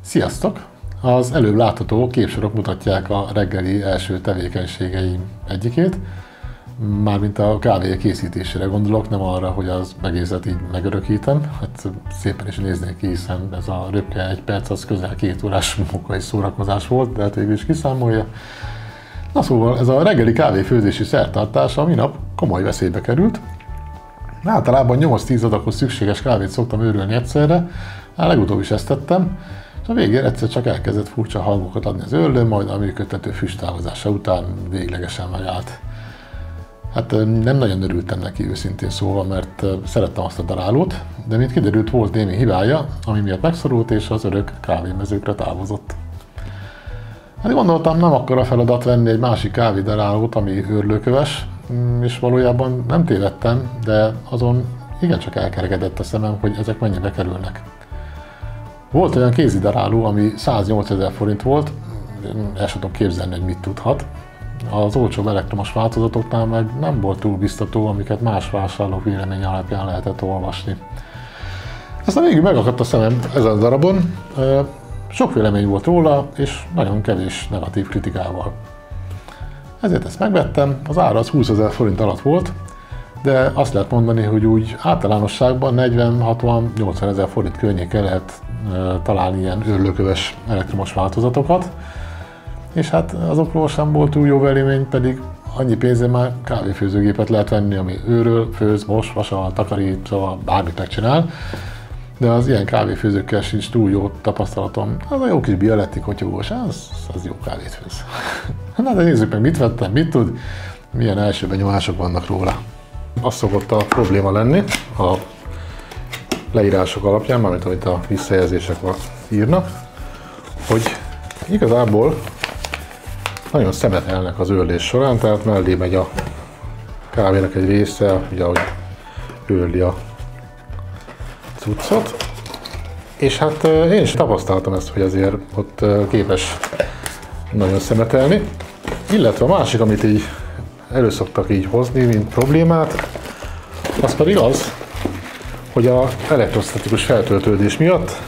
Sziasztok! Az előbb látható képsorok mutatják a reggeli első tevékenységeim egyikét. Mármint a kávé készítésére gondolok, nem arra, hogy az egészet így megörökítem. Hát szépen is néznék ki, hiszen ez a röpke 1 perc, az közel 2 órás munkai szórakozás volt, de hát végül is kiszámolja. Na szóval ez a reggeli kávéfőzési szertartás a minap komoly veszélybe került. Általában 8-10 adaghoz szükséges kávét szoktam őrölni egyszerre, legutóbb is ezt tettem, és a végén egyszer csak elkezdett furcsa hangokat adni az őrlő, majd a működtető füsttávozása után véglegesen megállt. Hát nem nagyon örültem neki őszintén szóval, mert szerettem azt a darálót, de mint kiderült, volt némi hibája, ami miatt megszorult és az örök kávémezőkre távozott. Hát gondoltam, nem akkora feladat venni egy másik kávédarálót, ami őrlőköves, és valójában nem tévedtem, de azon igencsak elkerekedett a szemem, hogy ezek mennyibe kerülnek. Volt olyan kézidaráló, ami 108 000 forint volt, el sem tudom képzelni, hogy mit tudhat. Az olcsóbb elektromos változatoknál meg nem volt túl biztató, amiket más vásárlók vélemény alapján lehetett olvasni. Aztán végül megakadt a szemem ezen a darabon, sok vélemény volt róla, és nagyon kevés negatív kritikával. Ezért ezt megvettem, az ára az 20 000 forint alatt volt, de azt lehet mondani, hogy úgy általánosságban 40-60-80 000 forint környéken lehet találni ilyen őrlőköves elektromos változatokat, és hát azokról sem volt túl jó vélemény, pedig annyi pénzért már kávéfőzőgépet lehet venni, ami őröl, főz, mos, vasal, takarít, szóval bármit megcsinál. De az ilyen kávéfőzőkkel sincs túl jó tapasztalatom. Az a jó kis Bialetti kotyogós, az jó kávét főz. Na de nézzük meg, mit vettem, mit tud, milyen első benyomások vannak róla. Az szokott a probléma lenni a leírások alapján, mármint amit a visszajelzések írnak, hogy igazából nagyon szemetelnek az őrlés során, tehát mellé megy a kávénak egy része, ugye ahogy őrli a cuccot. És hát én is tapasztaltam ezt, hogy azért ott képes nagyon szemetelni. Illetve a másik, amit így elő szoktak így hozni, mint problémát, az pedig az, hogy a elektrostatikus feltöltődés miatt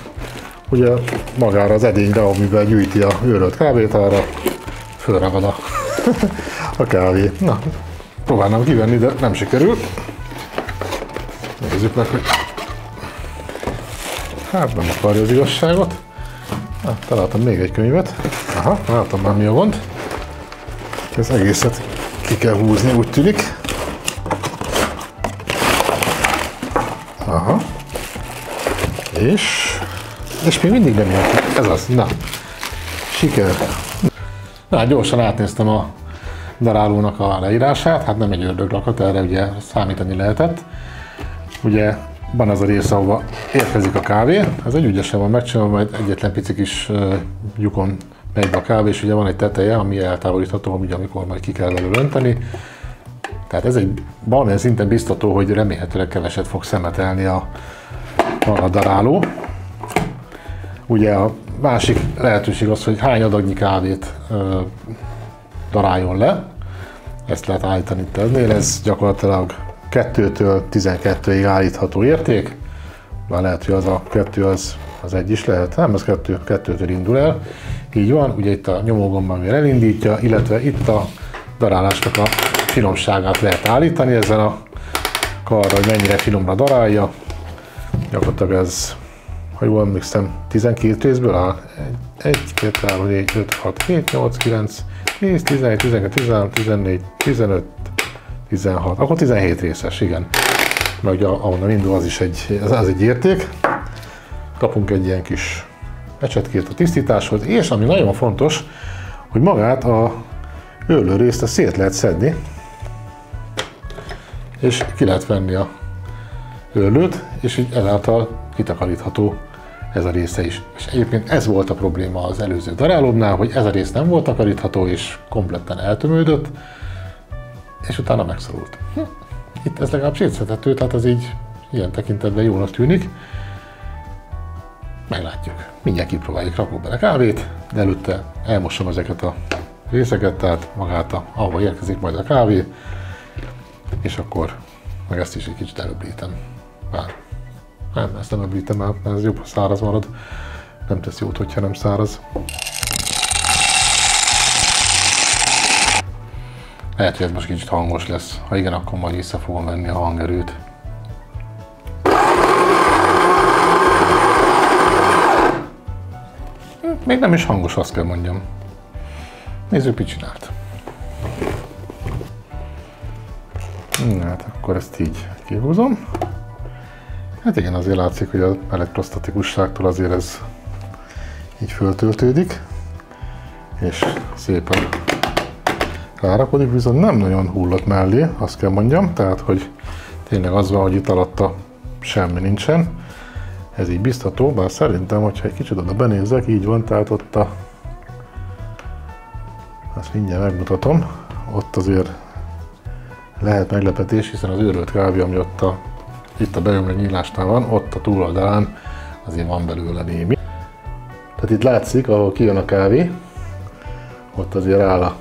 ugye magára az edényre, amiben gyűjti a őrölt kávét, arra fölragad a kávé. Na, próbálnám kivenni, de nem sikerül. Nézzük meg, hogy hát nem akarja az igazságot. Na, találtam még egy könyvet. Aha, látom már mi a gond. Ez egészet ki kell húzni, úgy tűnik. Aha. És még mindig nem jön ki. Ez az, na. Siker. Na, gyorsan átnéztem a darálónak a leírását, hát nem egy ördöglakat, erre ugye számítani lehetett. Ugye van az a része, ahova érkezik a kávé, ez egy ügyesen van megcsinálva, majd egyetlen pici kis lyukon megy be a kávé, és ugye van egy teteje, ami eltávolítható, ugye, amikor majd ki kell belőle önteni. Tehát ez egy valamilyen szinten biztató, hogy remélhetőleg keveset fog szemetelni a daráló. Ugye a másik lehetőség az, hogy hány adagnyi kávét daráljon le. Ezt lehet állítani itt ennél, ez gyakorlatilag 2-től 12-ig állítható érték. Már lehet, hogy az a 2 az 1 is lehet, nem, az 2-től indul el. Így van, ugye itt a nyomógomb, amivel elindítja, illetve itt a darálásnak a finomságát lehet állítani ezen a karra, hogy mennyire finomra darálja. Gyakorlatilag ez, ha jól emlékszem, 12 részből áll. 1, 2, 3, 4, 5, 6, 7, 8, 9, 10, 11, 12, 13, 14, 15, 16, akkor 17 részes, igen. Mert ugye ahonnan indul, az is egy érték. Kapunk egy ilyen kis ecsetkét a tisztításhoz, és ami nagyon fontos, hogy magát a őrlő részt szét lehet szedni, és ki lehet venni a őrlőt, és így ezáltal kitakarítható ez a része is. És egyébként ez volt a probléma az előző darálómnál, hogy ez a rész nem volt takarítható, és kompletten eltömődött, és utána megszorult. Itt ez legalább szétszedhető, tehát az így ilyen tekintetben jónak tűnik. Meglátjuk. Mindjárt kipróbáljuk, rakok bele kávét, de előtte elmosom ezeket a részeket, tehát magát, ahova érkezik majd a kávé, és akkor meg ezt is egy kicsit előbbrítem. Nem, ezt nem öblítem el, mert ez jobb, ha száraz marad. nem tesz jót, hogyha nem száraz. Lehet, hogy ez most kicsit hangos lesz. Ha igen, akkor majd vissza fogom venni a hangerőt. Még nem is hangos, azt kell mondjam. Nézzük, mit csinált. Hát akkor ezt így kihúzom. Hát igen, azért látszik, hogy az elektrostatikusságtól azért ez így föltöltődik, és szépen rárakodik, viszont nem nagyon hullott mellé, azt kell mondjam, tehát hogy tényleg az van, hogy itt alatta semmi nincsen. Ez így biztató, bár szerintem, hogyha egy kicsit oda benézek, így van, tehát ott azt mindjárt megmutatom, ott azért lehet meglepetés, hiszen az őrölt kávé, ami ott itt a beömlő nyílásnál van, ott a túloldalán azért van belőle némi. Tehát itt látszik, ahol kijön a kávé, ott azért áll a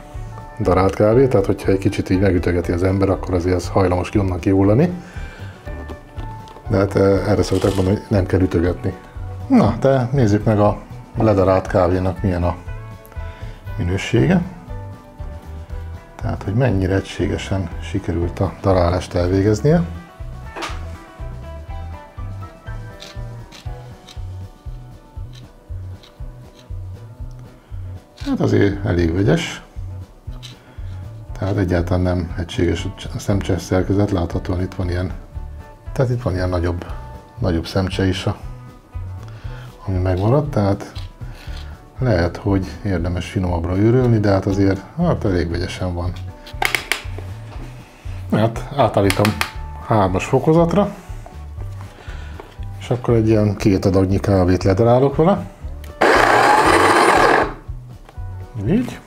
darált kávé, tehát hogyha egy kicsit így megütögeti az ember, akkor azért ez hajlamos onnan kihullani. De hát erre szokták mondani, hogy nem kell ütögetni. Na, de nézzük meg a ledarált kávénak milyen a minősége. Tehát, hogy mennyire egységesen sikerült a darálást elvégeznie. Hát azért elég vegyes. Tehát egyáltalán nem egységes a szemcse szerkezet, láthatóan itt van ilyen, tehát itt van ilyen nagyobb szemcse is, ami megmaradt, tehát lehet, hogy érdemes finomabbra őrölni, de hát azért elég vegyesen van. Hát átállítom 3-as fokozatra, és akkor egy ilyen 2 adagnyi kávét ledarálok vele. Így.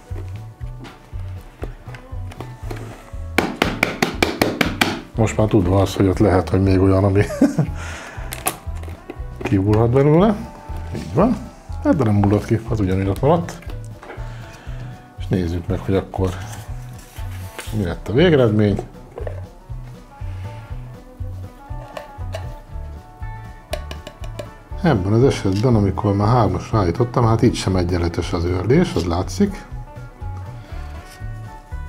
Most már tudva az, hogy ott lehet, hogy még olyan, ami kihullhat belőle. Így van. Hát de nem hullott ki, az ugyanúgy ott maradt. És nézzük meg, hogy akkor mi lett a végeredmény. Ebben az esetben, amikor már 3-as ráállítottam, hát itt sem egyenletes az őrlés, az látszik.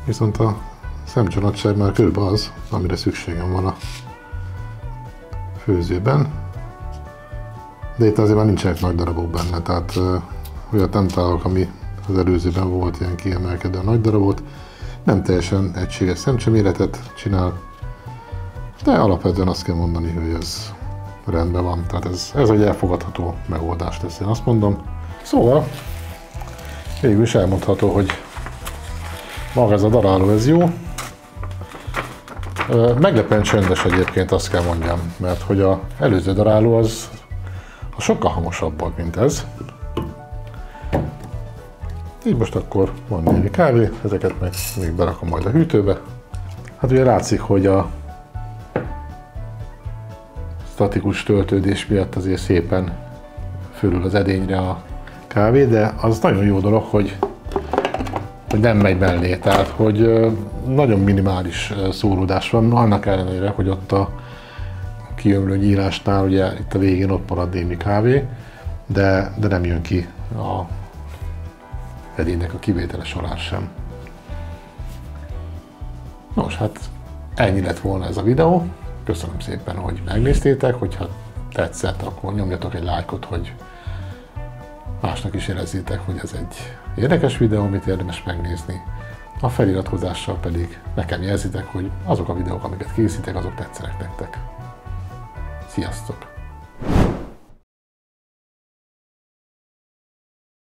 Viszont a szemcse nagyság már körülbelül az, amire szükségem van a főzőben. De itt azért már nincsenek nagy darabok benne, tehát olyat nem találok, ami az előzőben volt ilyen kiemelkedő nagy darabot. Nem teljesen egységes szemcseméretet csinál, de alapvetően azt kell mondani, hogy ez rendben van. Tehát ez egy elfogadható megoldás lesz, én azt mondom. Szóval végül is elmondható, hogy maga ez a daráló, ez jó. Meglepően csöndes egyébként, azt kell mondjam, mert hogy az előző daráló az sokkal hamosabb volt, mint ez. Így most akkor van némi kávé, ezeket meg még berakom majd a hűtőbe. Hát ugye látszik, hogy a statikus töltődés miatt azért szépen fölül az edényre a kávé, de az nagyon jó dolog, hogy nem megy mellé, tehát hogy nagyon minimális szóródás van, annak ellenére, hogy ott a kiömlő nyílásnál ugye itt a végén ott marad némi kávé, de nem jön ki a edénynek a kivétele során sem. Nos, hát ennyi lett volna ez a videó. Köszönöm szépen, hogy megnéztétek, hogyha tetszett, akkor nyomjatok egy lájkot, hogy másnak is érezzétek, hogy ez egy érdekes videó, amit érdemes megnézni. A feliratkozással pedig nekem jelzitek, hogy azok a videók, amiket készítek, azok tetszenek nektek. Sziasztok!